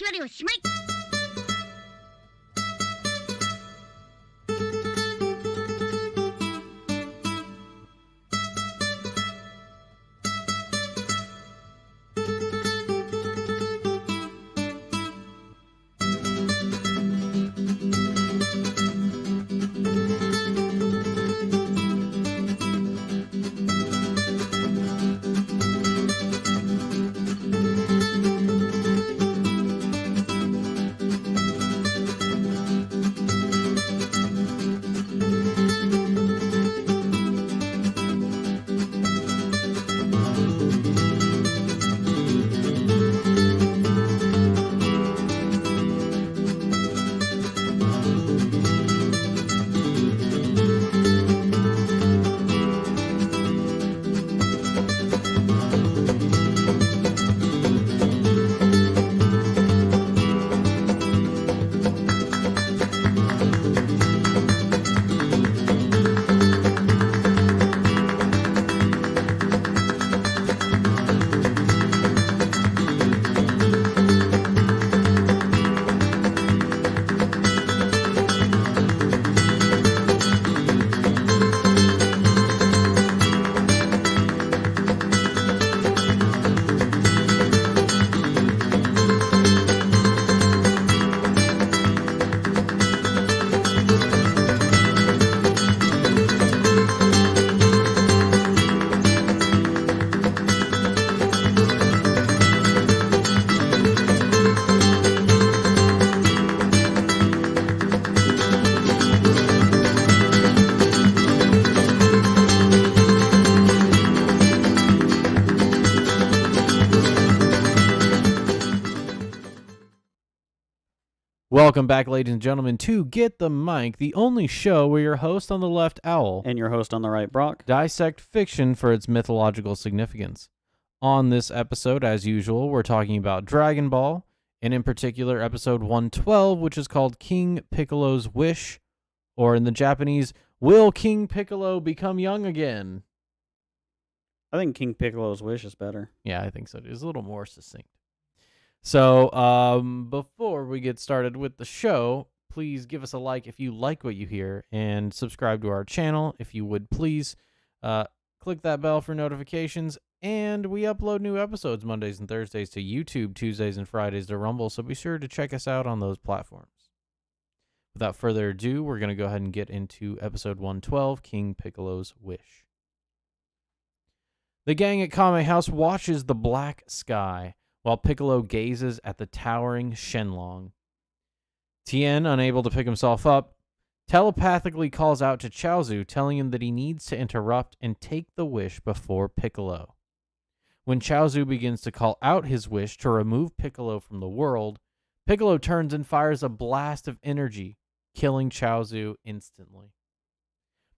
なりおしまい。Welcome back, ladies and gentlemen, to Get the Mic, the only show where your host on the left, Owl, and your host on the right, Brock, dissect fiction for its mythological significance. On this episode, as usual, we're talking about Dragon Ball, and in particular, episode 112, which is called King Piccolo's Wish, or in the Japanese, Will King Piccolo Become Young Again? I think King Piccolo's Wish is better. Yeah, I think so. It's a little more succinct. So, before we get started with the show, please give us a like if you like what you hear, and subscribe to our channel if you would please. Click that bell for notifications, and we upload new episodes Mondays and Thursdays to YouTube, Tuesdays and Fridays to Rumble, so be sure to check us out on those platforms. Without further ado, we're going to go ahead and get into episode 112, King Piccolo's Wish. The gang at Kame House watches the black sky, while Piccolo gazes at the towering Shenlong. Tien, unable to pick himself up, telepathically calls out to Chaozu, telling him that he needs to interrupt and take the wish before Piccolo. When Chaozu begins to call out his wish to remove Piccolo from the world, Piccolo turns and fires a blast of energy, killing Chaozu instantly.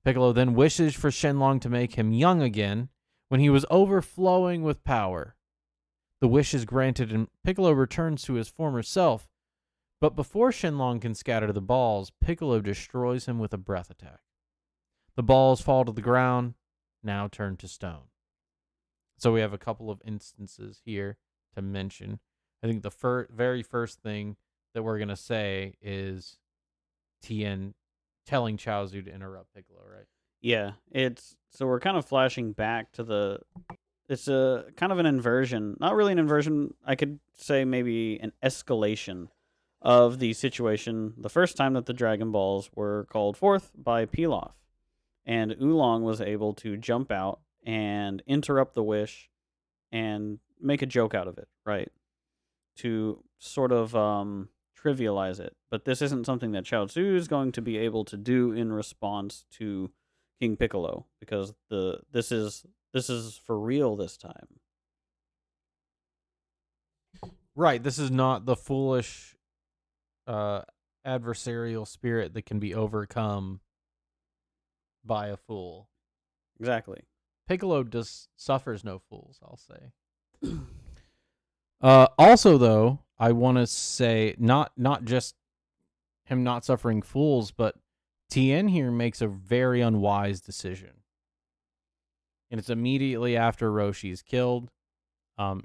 Piccolo then wishes for Shenlong to make him young again when he was overflowing with power. The wish is granted and Piccolo returns to his former self, but before Shenlong can scatter the balls, Piccolo destroys him with a breath attack. The balls fall to the ground, now turned to stone. So we have a couple of instances here to mention. I think the very first thing that we're going to say is Tien telling Chaozu to interrupt Piccolo, right? Yeah, so we're kind of flashing back to it's a kind of an inversion. Not really an inversion. I could say maybe an escalation of the situation. The first time that the Dragon Balls were called forth by Pilaf, and Oolong was able to jump out and interrupt the wish and make a joke out of it, right? To sort of trivialize it. But this isn't something that Chaozu is going to be able to do in response to King Piccolo, because this is for real this time. Right, this is not the foolish adversarial spirit that can be overcome by a fool. Exactly. Piccolo suffers no fools, I'll say. Also, though, I want to say not just him not suffering fools, but Tien here makes a very unwise decision. And it's immediately after Roshi is killed. Or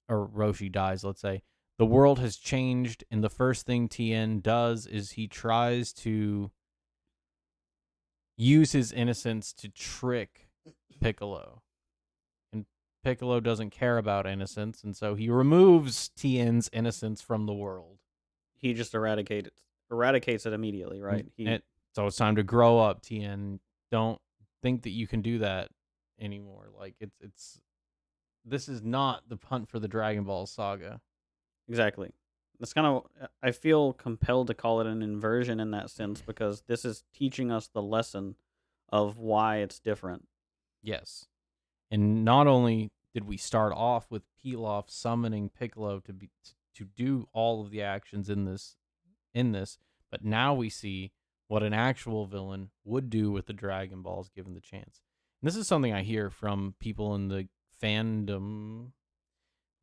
Roshi dies, let's say. The world has changed, and the first thing Tien does is he tries to use his innocence to trick Piccolo. And Piccolo doesn't care about innocence, and so he removes Tien's innocence from the world. He just eradicates it immediately, right? So it's time to grow up, Tien. Don't think that you can do that anymore. Like it's this is not the Hunt for the Dragon Ball saga. Exactly. That's kind of, I feel compelled to call it an inversion in that sense, because this is teaching us the lesson of why it's different. Yes. And not only did we start off with Pilaf summoning Piccolo to do all of the actions in this, but now we see what an actual villain would do with the Dragon Balls given the chance. And this is something I hear from people in the fandom,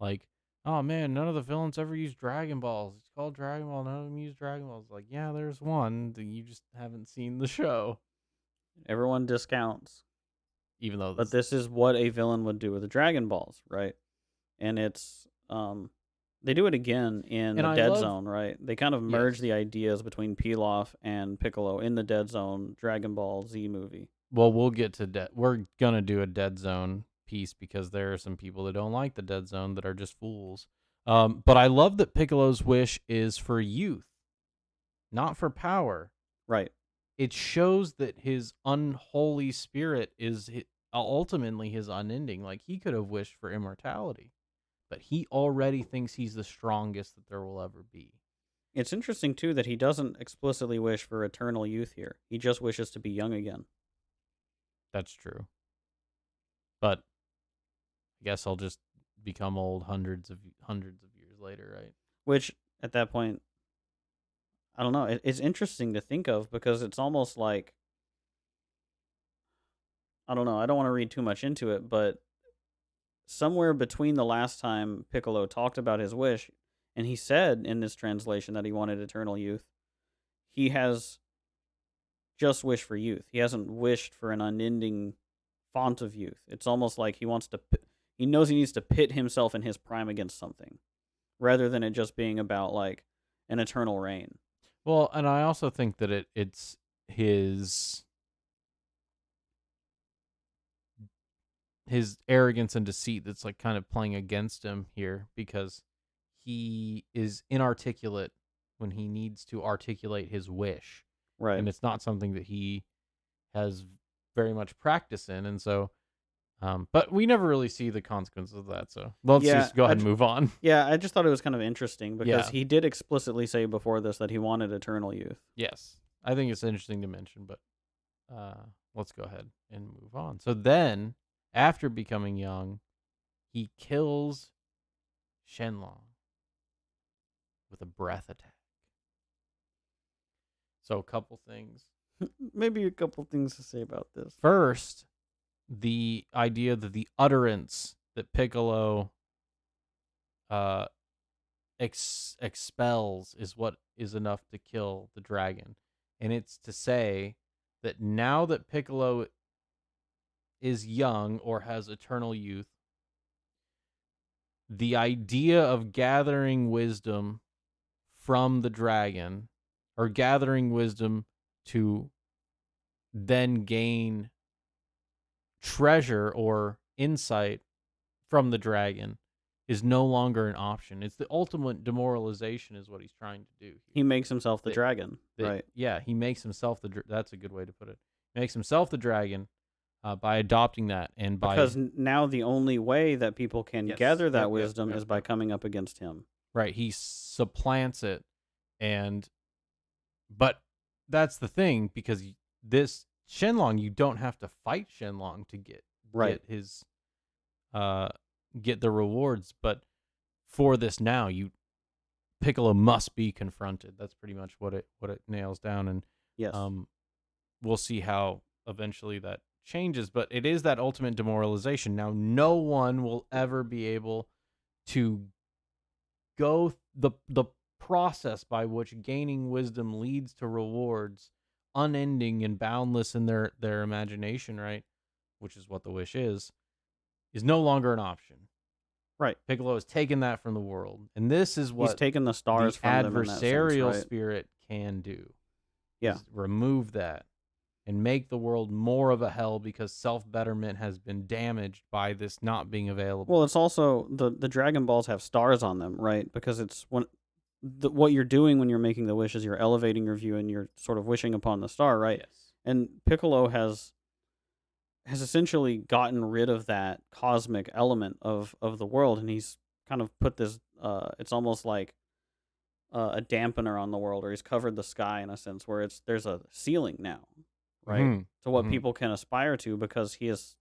like, oh man, none of the villains ever use Dragon Balls. It's called Dragon Ball. None of them use Dragon Balls. Like, yeah, there's one. You just haven't seen the show. Everyone discounts. Even though But this is what a villain would do with the Dragon Balls, right? And it's they do it again in the Dead Zone, right? They kind of merge the ideas between Pilaf and Piccolo in the Dead Zone Dragon Ball Z movie. Well, we'll get to we're gonna do a Dead Zone piece because there are some people that don't like the Dead Zone that are just fools. But I love that Piccolo's wish is for youth, not for power. Right. It shows that his unholy spirit is ultimately his unending. Like, he could have wished for immortality, but he already thinks he's the strongest that there will ever be. It's interesting, too, that he doesn't explicitly wish for eternal youth here. He just wishes to be young again. That's true. But I guess I'll just become old hundreds of years later, right? Which, at that point, I don't know. It's interesting to think of, because it's almost like, I don't know. I don't want to read too much into it, but somewhere between the last time Piccolo talked about his wish, and he said in this translation that he wanted eternal youth, he has just wished for youth. He hasn't wished for an unending font of youth. It's almost like he knows he needs to pit himself in his prime against something, rather than it just being about like an eternal reign. Well, and I also think that it's his arrogance and deceit that's like kind of playing against him here, because he is inarticulate when he needs to articulate his wish. Right. And it's not something that he has very much practice in, and so but we never really see the consequences of that, so let's just go ahead and move on. Yeah, I just thought it was kind of interesting, because he did explicitly say before this that he wanted eternal youth. Yes. I think it's interesting to mention, but let's go ahead and move on. So then, after becoming young, he kills Shenlong with a breath attack. So a couple things. Maybe a couple things to say about this. First, the idea that the utterance that Piccolo expels is what is enough to kill the dragon. And it's to say that now that Piccolo is young or has eternal youth, the idea of gathering wisdom from the dragon, or gathering wisdom to then gain treasure or insight from the dragon, is no longer an option. It's the ultimate demoralization is what he's trying to do here. He makes himself the dragon, right? Yeah, he makes himself that's a good way to put it. He makes himself the dragon by adopting that, and because now the only way that people can gather that wisdom is by coming up against him. Right, he supplants it, but that's the thing, because this Shenlong, you don't have to fight Shenlong to get his get the rewards, but for this now, Piccolo must be confronted. That's pretty much what it nails down, and we'll see how eventually that changes, but it is that ultimate demoralization. Now, no one will ever be able to go the process by which gaining wisdom leads to rewards, unending and boundless in their imagination, right? Which is what the wish is no longer an option. Right. Piccolo has taken that from the world, and this is He's what taken the the stars from them in that sense, adversarial right? spirit can do. Yeah. Is remove that and make the world more of a hell because self-betterment has been damaged by this not being available. Well, it's also the Dragon Balls have stars on them, right? Because it's what you're doing when you're making the wish is you're elevating your view and you're sort of wishing upon the star, right? Yes. And Piccolo has essentially gotten rid of that cosmic element of the world, and he's kind of put this. It's almost like a dampener on the world, or he's covered the sky in a sense, where there's a ceiling now, right, Mhm. to what Mhm. people can aspire to because he has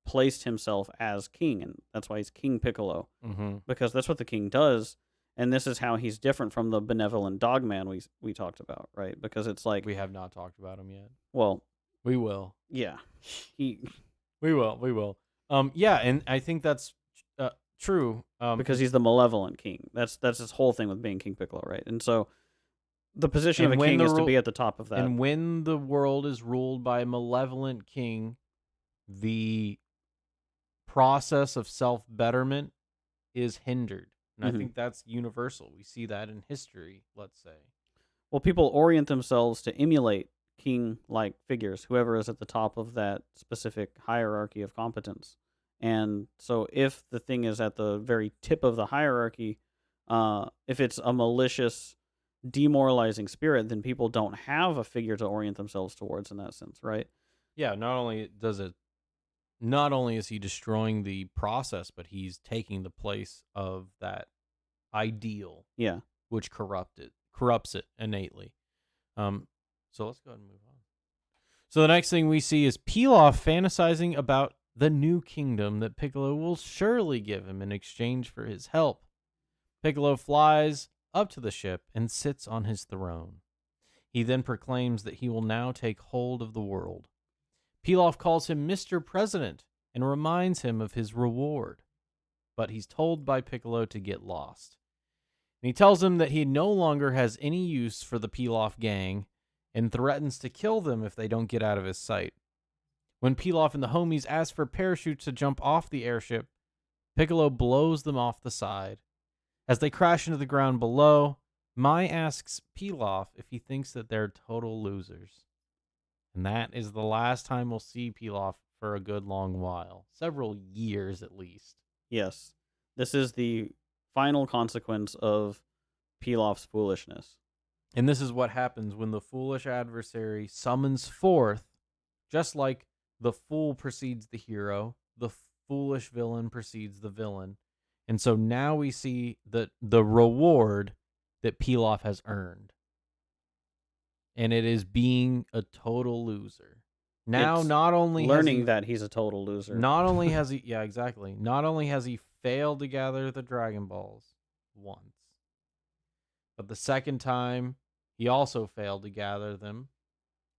placed himself as king, and that's why he's King Piccolo, Mhm. because that's what the king does. And this is how he's different from the benevolent dogman we talked about, right? Because it's like, We have not talked about him yet. well, We will. yeah, he We will. We will. Yeah, and I think that's true. because he's the malevolent king. That's his whole thing with being King Piccolo, right? And so the position of And a when king the is to ru- be at the top of that. and when the world is ruled by a malevolent king, the process of self-betterment is hindered. And I Mhm. think that's universal. We see that in history, let's say. Well, people orient themselves to emulate king-like figures, whoever is at the top of that specific hierarchy of competence. And so, if the thing is at the very tip of the hierarchy, if it's a malicious, demoralizing spirit, then people don't have a figure to orient themselves towards in that sense, right? Yeah, not only is he destroying the process, but he's taking the place of that ideal Yeah. which corrupts it innately. So let's go ahead and move on. So the next thing we see is Pilaf fantasizing about the new kingdom that Piccolo will surely give him in exchange for his help. Piccolo flies up to the ship and sits on his throne. He then proclaims that he will now take hold of the world. Pilaf calls him Mr. President and reminds him of his reward, but he's told by Piccolo to get lost. And he tells him that he no longer has any use for the Pilaf gang and threatens to kill them if they don't get out of his sight. When Pilaf and the homies ask for parachutes to jump off the airship, Piccolo blows them off the side. As they crash into the ground below, Mai asks Pilaf if he thinks that they're total losers. And that is the last time we'll see Pilaf for a good long while. Several years at least. Yes. This is the final consequence of Pilaf's foolishness. And this is what happens when the foolish adversary summons forth, just like the fool precedes the hero, the foolish villain precedes the villain. And so now we see the reward that Pilaf has earned. And it is being a total loser. Now, It's not only learning that he's a total loser. Not only has he, yeah, exactly. Not only has he failed to gather the Dragon Balls once, but the second time he also failed to gather them,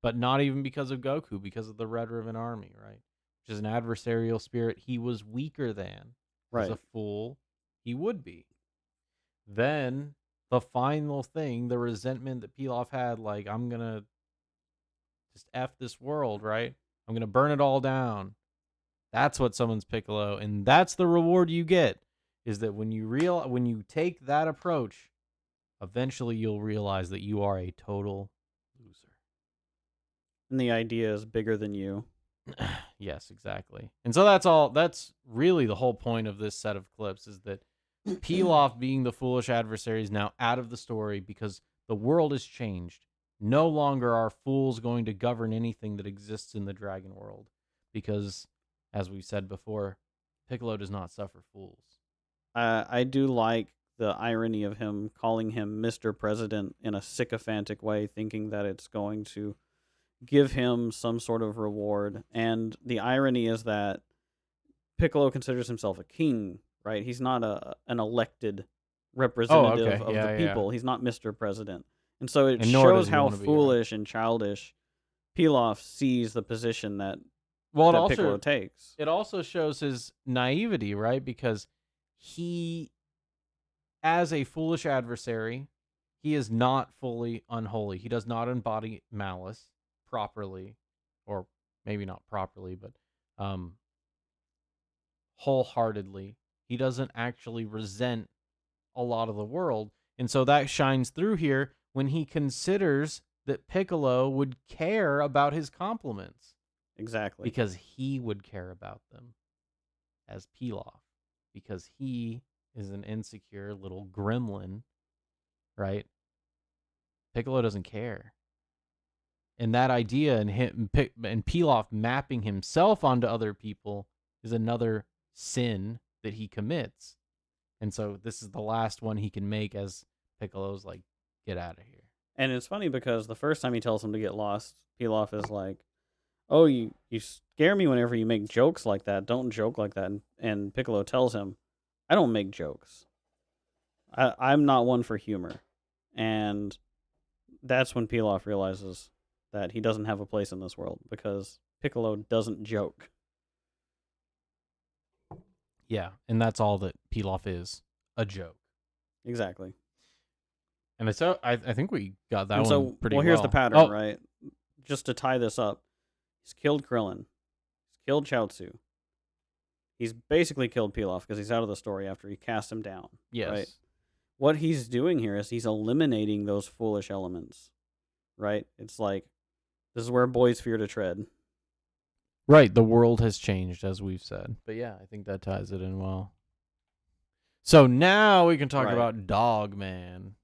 but not even because of Goku, because of the Red Ribbon Army, right? Which is an adversarial spirit he was weaker than. As a Right. fool, he would be. Then the final thing, the resentment that Pilaf had, like, I'm going to just F this world, right? I'm going to burn it all down. That's what summons Piccolo, and that's the reward you get. Is that when you take that approach, eventually you'll realize that you are a total loser. And the idea is bigger than you. Yes, exactly. And so that's really the whole point of this set of clips is that Pilaf being the foolish adversary is now out of the story because the world has changed. No longer are fools going to govern anything that exists in the dragon world because, as we said before, Piccolo does not suffer fools. I do like the irony of him calling him Mr. President in a sycophantic way, thinking that it's going to give him some sort of reward. And the irony is that Piccolo considers himself a king, right? He's not an elected representative of the Yeah, yeah. people. He's not Mr. President. And so it And nor does shows he how want to be, right? foolish and childish Pilaf sees the position that Piccolo takes. It also shows his naivety, right? Because he, as a foolish adversary, he is not fully unholy. He does not embody malice properly, or maybe not properly, but wholeheartedly. He doesn't actually resent a lot of the world. And so that shines through here when he considers that Piccolo would care about his compliments Exactly. because he would care about them as Pilaf, because he is an insecure little gremlin, right? Piccolo doesn't care. And that idea and Pilaf mapping himself onto other people is another sin that he commits. And so this is the last one he can make as Piccolo's like, get out of here. And it's funny because the first time he tells him to get lost, Pilaf is like, "Oh, you scare me whenever you make jokes like that. Don't joke like that." And Piccolo tells him, "I don't make jokes. I'm not one for humor." And that's when Pilaf realizes that he doesn't have a place in this world because Piccolo doesn't joke. Yeah, and that's all that Pilaf is, a joke. Exactly. And so I think we got that And one so, pretty well, well. here's the pattern, Oh, right? Just to tie this up, he's killed Krillin. He's killed Chaozu. He's basically killed Pilaf because he's out of the story after he cast him down. yes. Right? What he's doing here is he's eliminating those foolish elements. Right? It's like, this is where boys fear to tread. Right, the world has changed, as we've said. But yeah, I think that ties it in well. So now we can talk Right. about Dog Man.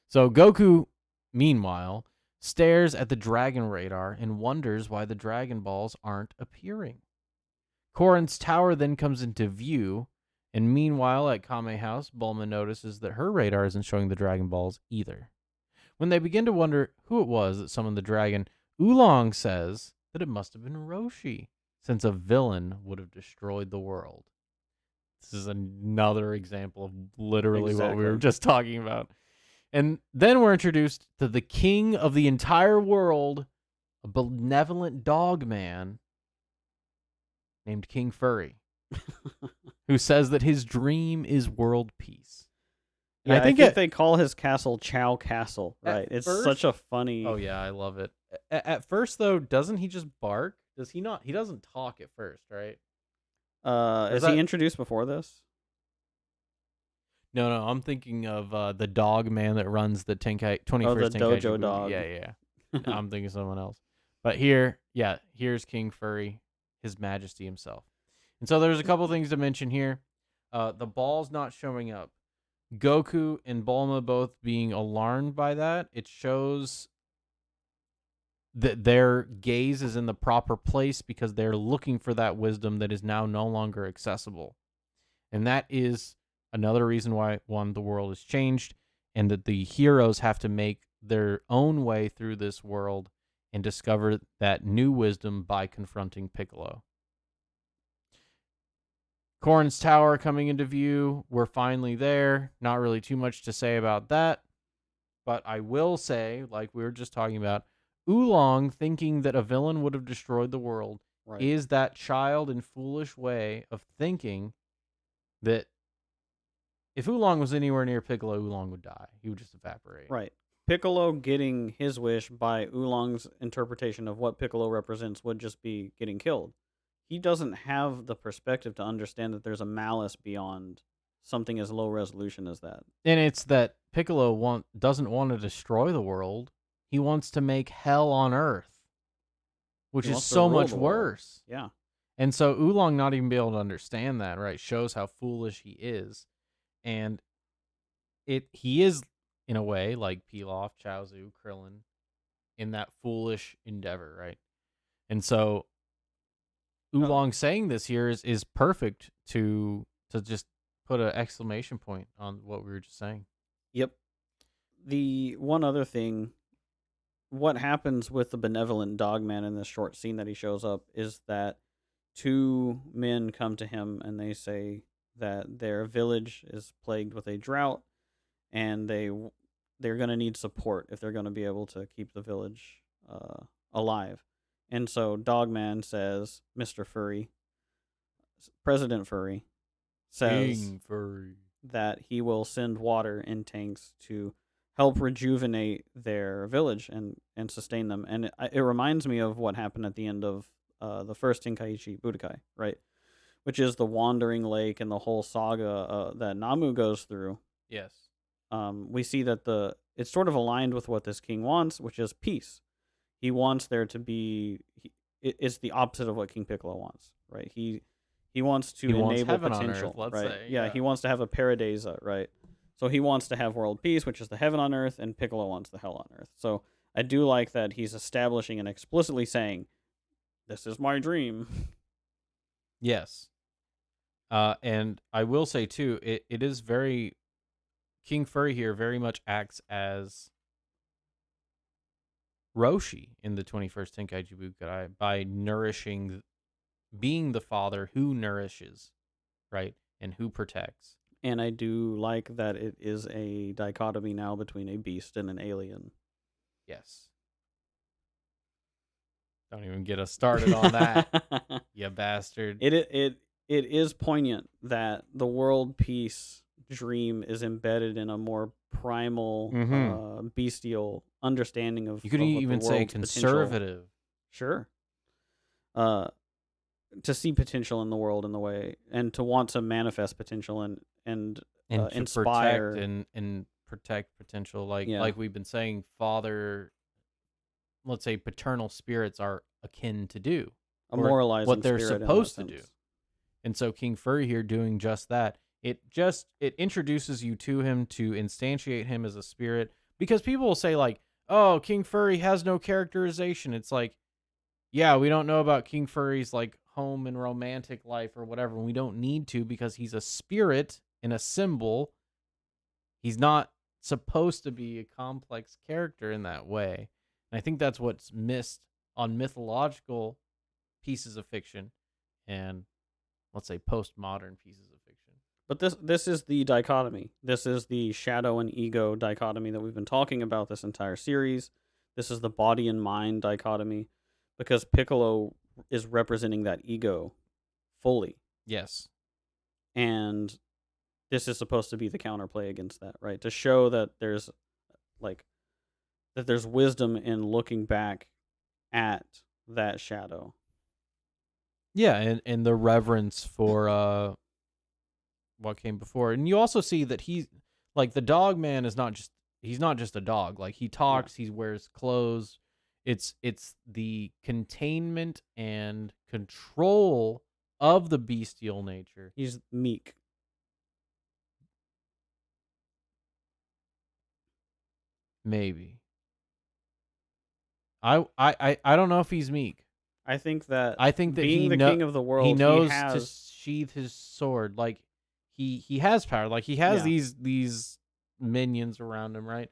So Goku, meanwhile, stares at the dragon radar and wonders why the Dragon Balls aren't appearing. Korin's tower then comes into view, and meanwhile at Kame House, Bulma notices that her radar isn't showing the Dragon Balls either. When they begin to wonder who it was that summoned the dragon, Oolong says that it must have been Roshi, since a villain would have destroyed the world. This is another example of literally what we were Exactly. just talking about. And then we're introduced to the king of the entire world, a benevolent dog man named King Furry, who says that his dream is world peace. And Yeah, I think they call his castle Chow Castle, right? It's such a funny... Oh, yeah, I love it. At first, though, doesn't he just bark? Does he not? He doesn't talk at first, right? Is he introduced before this? No, I'm thinking of the dog man that runs the 21st the Tenkaichi dojo movie. dog. Yeah. I'm thinking of someone else. But here's King Furry, his majesty himself. And so there's a couple things to mention here. The ball's not showing up. Goku and Bulma both being alarmed by that. It shows that their gaze is in the proper place because they're looking for that wisdom that is now no longer accessible. And that is another reason why, one, the world has changed, and that the heroes have to make their own way through this world and discover that new wisdom by confronting Piccolo. Korin's tower coming into view. We're finally there. Not really too much to say about that. But I will say, like we were just talking about, Oolong thinking that a villain would have destroyed the world is that child and foolish way of thinking that if Oolong was anywhere near Piccolo, Oolong would die. He would just evaporate. Right. Piccolo getting his wish by Oolong's interpretation of what Piccolo represents would just be getting killed. He doesn't have the perspective to understand that there's a malice beyond something as low resolution as that. And it's that Piccolo doesn't want to destroy the world. He wants to make hell on Earth, which is so much worse. Yeah. And so Oolong not even be able to understand that, right, shows how foolish he is. And he is, in a way, like Pilaf, Chaozu, Krillin, in that foolish endeavor, right? And so Oolong saying this here is perfect to just put an exclamation point on what we were just saying. Yep. The one other thing, what happens with the benevolent dogman in this short scene that he shows up is that two men come to him and they say that their village is plagued with a drought and they're going to need support if they're going to be able to keep the village alive. And so Dogman says, Mr. Furry, President Furry, says King Furry, that he will send water in tanks to help rejuvenate their village and sustain them. And it reminds me of what happened at the end of the first Tenkaichi Budokai, right? which is the Wandering Lake and the whole saga that Namu goes through. Yes. We see that it's sort of aligned with what this king wants, which is peace. He wants there to be. It's the opposite of what King Piccolo wants, right? He wants to He wants enable heaven on potential, earth, let's right? say, Yeah, yeah. he wants to have a paradisa, right? So he wants to have world peace, which is the heaven on earth, and Piccolo wants the hell on earth. So I do like that he's establishing and explicitly saying, "This is my dream." Yes. And I will say too, it is very King Furry here very much acts as Roshi in the 21st Tenkaichi Bukai by being the father who nourishes, right, and who protects. And I do like that it is a dichotomy now between a beast and an alien. Yes. Don't even get us started on that, you bastard. It is poignant that the world peace dream is embedded in a more primal, bestial understanding of. You could of what even the say world's potential. conservative. Sure. To see potential in the world in the way, and to want to manifest potential and to inspire and protect potential, like Yeah. like we've been saying, father, let's say paternal spirits are akin to do, a or moralizing what they're spirit in that supposed to do. sense. And so King Furry here doing just that. It introduces you to him to instantiate him as a spirit, because people will say like, "Oh, King Furry has no characterization." It's like, yeah, we don't know about King Furry's like home and romantic life or whatever. We don't need to, because he's a spirit and a symbol. He's not supposed to be a complex character in that way. And I think that's what's missed on mythological pieces of fiction and, let's say, postmodern pieces of fiction. But this is the dichotomy. This is the shadow and ego dichotomy that we've been talking about this entire series. This is the body and mind dichotomy, because Piccolo is representing that ego fully. Yes. And this is supposed to be the counterplay against that, right? To show that there's wisdom in looking back at that shadow. Yeah, and the reverence for what came before. And you also see that he's like, the dog man is not just a dog. Like, he talks, he wears clothes. It's the containment and control of the bestial nature. He's meek. Maybe. I don't know if he's meek. I think that he being the king of the world, he knows he has to sheathe his sword. Like, he has power. Like, he has these minions around him, right?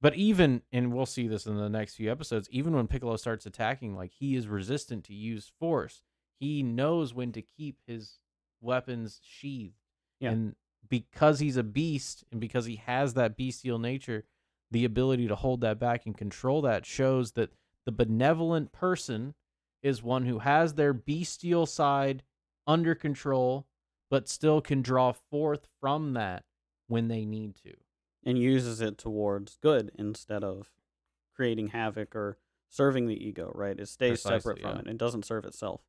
But even, and we'll see this in the next few episodes, even when Piccolo starts attacking, like, he is resistant to use force. He knows when to keep his weapons sheathed. Yeah. And because he's a beast, and because he has that bestial nature, the ability to hold that back and control that shows that the benevolent person is one who has their bestial side under control, but still can draw forth from that when they need to. And uses it towards good instead of creating havoc or serving the ego, right? It stays separate from it. It doesn't serve itself.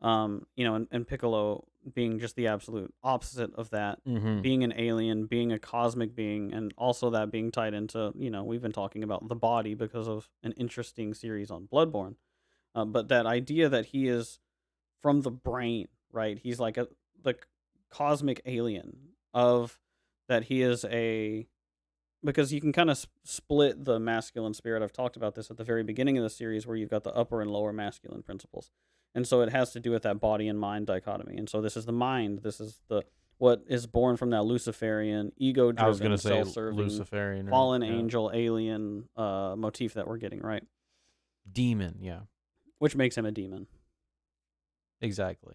And Piccolo being just the absolute opposite of that, being an alien, being a cosmic being, and also that being tied into, we've been talking about the body because of an interesting series on Bloodborne. But that idea that he is from the brain, right? He's like the cosmic alien of that he is because you can kind of split the masculine spirit. I've talked about this at the very beginning of the series, where you've got the upper and lower masculine principles. And so it has to do with that body and mind dichotomy. And so this is the mind. This is what is born from that Luciferian, ego-driven, self-serving, Luciferian, fallen angel, alien motif that we're getting, right? Demon, yeah. Which makes him a demon. Exactly.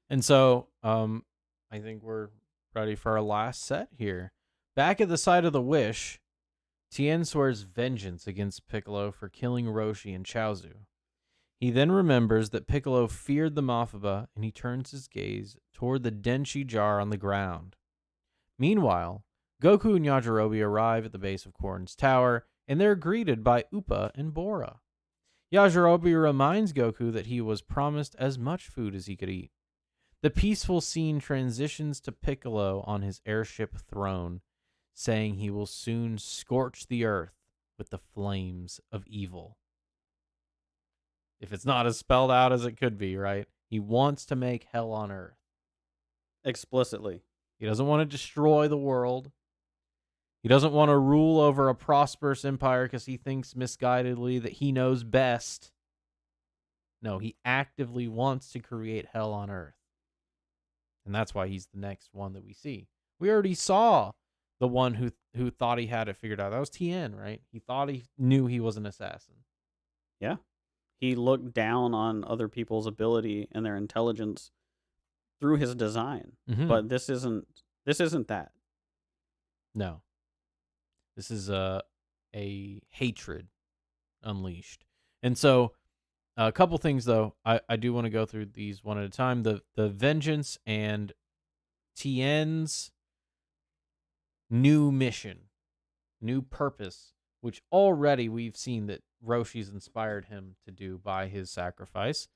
And so I think we're ready for our last set here. Back at the site of the wish, Tien swears vengeance against Piccolo for killing Roshi and Chaozu. He then remembers that Piccolo feared the Mafaba, and he turns his gaze toward the Denshi jar on the ground. Meanwhile, Goku and Yajirobe arrive at the base of Korin's tower, and they're greeted by Appa and Bora. Yajirobe reminds Goku that he was promised as much food as he could eat. The peaceful scene transitions to Piccolo on his airship throne, saying he will soon scorch the earth with the flames of evil. If it's not as spelled out as it could be, right? He wants to make hell on earth. Explicitly. He doesn't want to destroy the world. He doesn't want to rule over a prosperous empire because he thinks misguidedly that he knows best. No, he actively wants to create hell on earth. And that's why he's the next one that we see. We already saw the one who thought he had it figured out. That was Tien, right? He thought he knew he was an assassin. Yeah. He looked down on other people's ability and their intelligence through his design. Mm-hmm. But this isn't that. No. This is a hatred unleashed. And so a couple things, though, I do want to go through these one at a time. The vengeance and Tien's new mission, new purpose, which already we've seen that Roshi's inspired him to do by his sacrifice,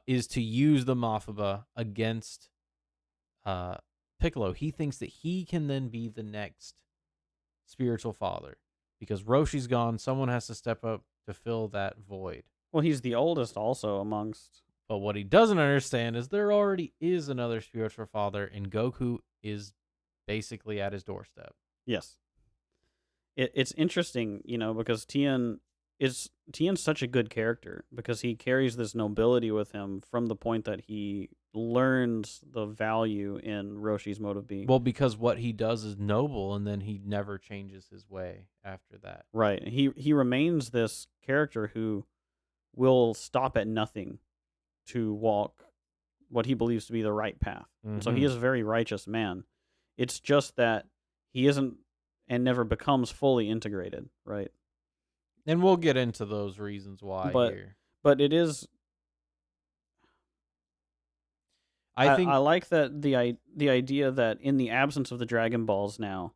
is to use the Mafaba against Piccolo. He thinks that he can then be the next spiritual father. Because Roshi's gone, someone has to step up to fill that void. Well, he's the oldest also amongst... But what he doesn't understand is there already is another spiritual father, and Goku is basically at his doorstep. Yes. It's interesting, because Tien's such a good character because he carries this nobility with him from the point that he learns the value in Roshi's mode of being. Well, because what he does is noble, and then he never changes his way after that. Right. He remains this character who will stop at nothing to walk what he believes to be the right path. Mm-hmm. So he is a very righteous man. It's just that he isn't and never becomes fully integrated, right? And we'll get into those reasons why here. But it is... I like that the idea that in the absence of the Dragon Balls now,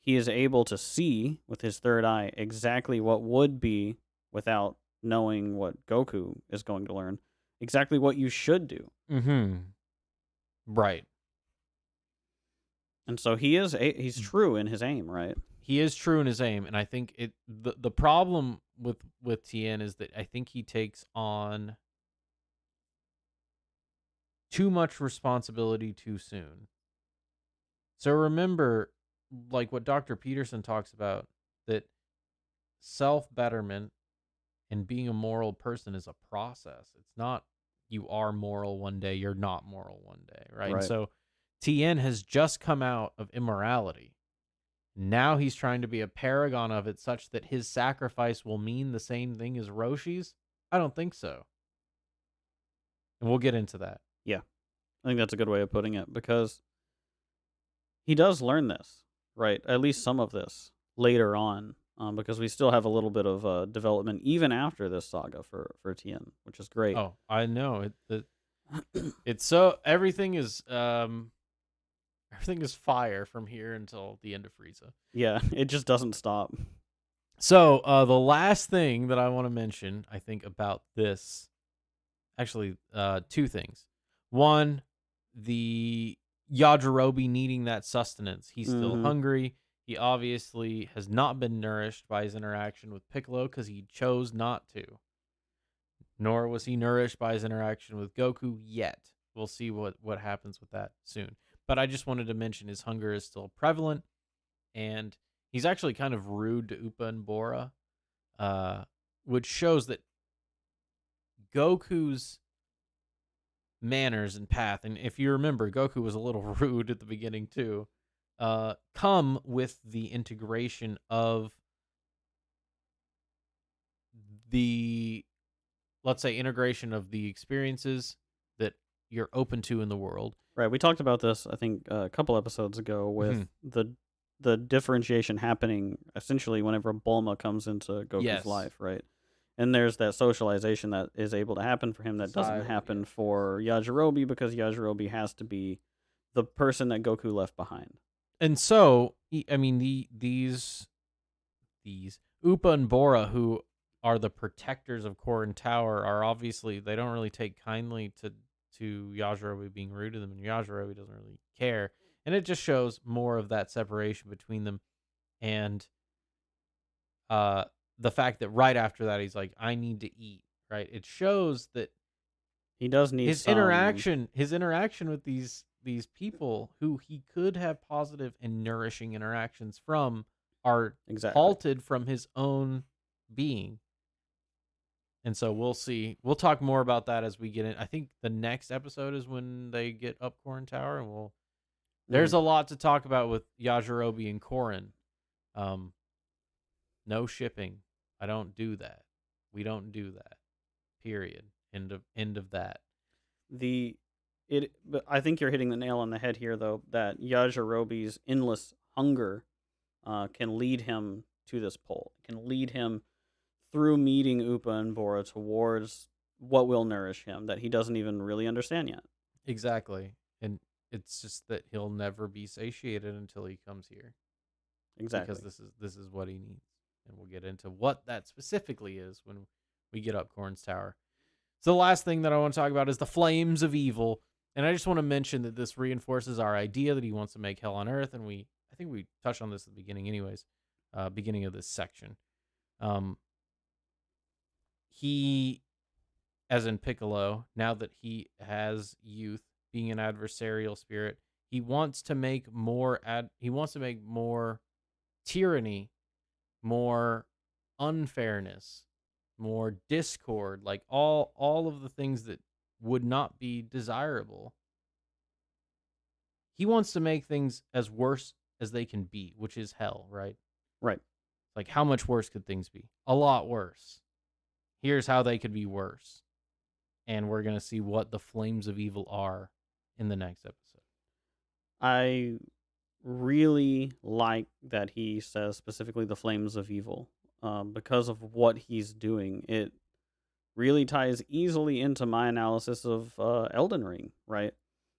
he is able to see with his third eye exactly what would be, without knowing what Goku is going to learn, exactly what you should do. Mm-hmm. Right. And so he's true in his aim, right? He is true in his aim, and I think the problem with Tien is that I think he takes on too much responsibility too soon. So remember, like what Dr. Peterson talks about, that self-betterment and being a moral person is a process. It's not you are moral one day, you're not moral one day, right? And so Tien has just come out of immorality. Now he's trying to be a paragon of it such that his sacrifice will mean the same thing as Roshi's? I don't think so. And we'll get into that. Yeah. I think that's a good way of putting it, because he does learn this, right? At least some of this later on, because we still have a little bit of development even after this saga for Tien, which is great. Oh, I know. It's so everything is fire from here until the end of Frieza. Yeah, it just doesn't stop. So the last thing that I want to mention, I think, about this, actually, two things. One, the Yajirobe needing that sustenance. He's still hungry. He obviously has not been nourished by his interaction with Piccolo because he chose not to. Nor was he nourished by his interaction with Goku yet. We'll see what happens with that soon. But I just wanted to mention his hunger is still prevalent, and he's actually kind of rude to Upa and Bora, which shows that Goku's manners and path, and if you remember, Goku was a little rude at the beginning too, come with the integration of the, let's say, integration of the experiences that you're open to in the world. Right. We talked about this, I think, a couple episodes ago with the differentiation happening essentially whenever Bulma comes into Goku's life, right? And there's that socialization that is able to happen for him that doesn't happen for Yajirobe, because Yajirobe has to be the person that Goku left behind. And so, I mean, these Upa and Bora, who are the protectors of Korin Tower, are obviously, they don't really take kindly to to Yajirobe being rude to them, and Yajirobe doesn't really care. And it just shows more of that separation between them, and the fact that right after that he's like, I need to eat, right? It shows that He does need his interaction with these people who he could have positive and nourishing interactions from are halted from his own being. And so we'll see. We'll talk more about that as we get in. I think the next episode is when they get up Korin Tower, and there's a lot to talk about with Yajirobe and Korin. No shipping. I don't do that. We don't do that. Period. End of that. But I think you're hitting the nail on the head here, though, that Yajirobe's endless hunger can lead him to this pole. It can lead him through meeting Upa and Bora towards what will nourish him that he doesn't even really understand yet. Exactly. And it's just that he'll never be satiated until he comes here. Exactly. Because this is what he needs. And we'll get into what that specifically is when we get up Korin's Tower. So the last thing that I want to talk about is the flames of evil. And I just want to mention that this reinforces our idea that he wants to make hell on earth. And I think we touched on this at the beginning anyways, beginning of this section. He, as in Piccolo, now that he has youth, being an adversarial spirit, he wants to make more tyranny, more unfairness, more discord, like all of the things that would not be desirable. He wants to make things as worse as they can be, which is hell, right? Right. Like, how much worse could things be? A lot worse. Here's how they could be worse. And we're going to see what the flames of evil are in the next episode. I really like that he says specifically the flames of evil because of what he's doing. It really ties easily into my analysis of Elden Ring, right?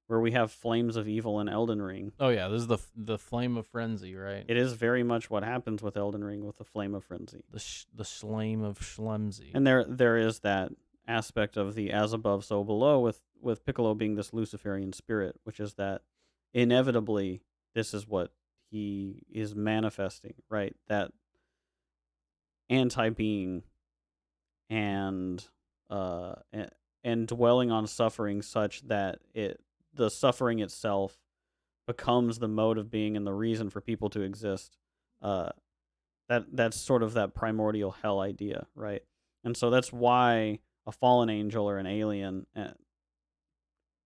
Where we have flames of evil in Elden Ring. Oh yeah, this is the flame of frenzy, right? It is very much what happens with Elden Ring with the flame of frenzy. The slame of Schlemsy. And there is that aspect of the as above so below with Piccolo being this Luciferian spirit, which is that inevitably this is what he is manifesting, right? That anti-being and dwelling on suffering such that the suffering itself becomes the mode of being and the reason for people to exist. That's sort of that primordial hell idea, right? And so that's why a fallen angel or an alien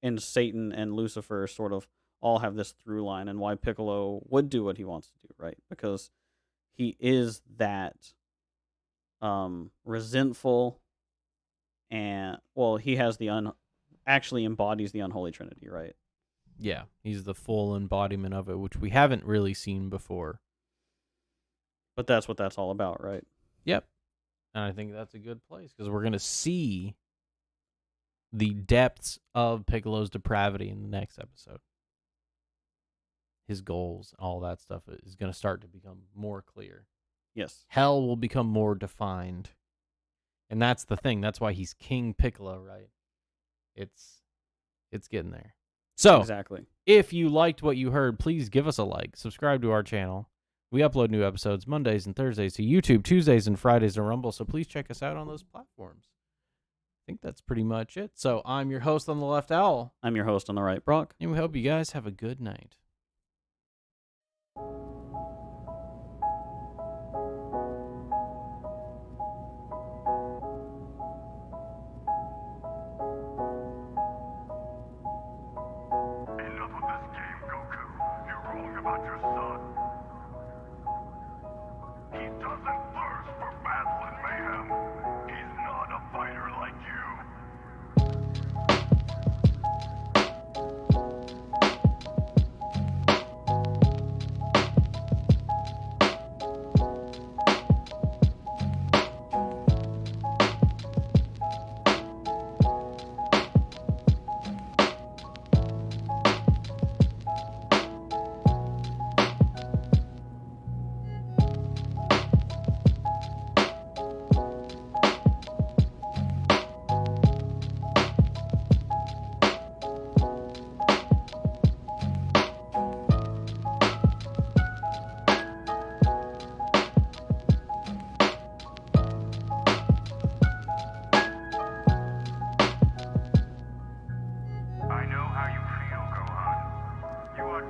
and Satan and Lucifer sort of all have this through line, and why Piccolo would do what he wants to do, right? Because he is that resentful, and he has actually embodies the unholy trinity, right? Yeah, he's the full embodiment of it, which we haven't really seen before. But that's what that's all about, right? Yep. And I think that's a good place because we're going to see the depths of Piccolo's depravity in the next episode. His goals, all that stuff is going to start to become more clear. Yes. Hell will become more defined. And that's the thing. That's why he's King Piccolo, right? It's getting there. So, exactly. If you liked what you heard, please give us a like. Subscribe to our channel. We upload new episodes Mondays and Thursdays to YouTube, Tuesdays and Fridays to Rumble, so please check us out on those platforms. I think that's pretty much it. So I'm your host on the left, Owl. I'm your host on the right, Brock. And we hope you guys have a good night. Enough of this game, Goku. You're wrong about your son. He doesn't thirst for battle and mayhem. He's not a fighter like you.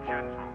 gentle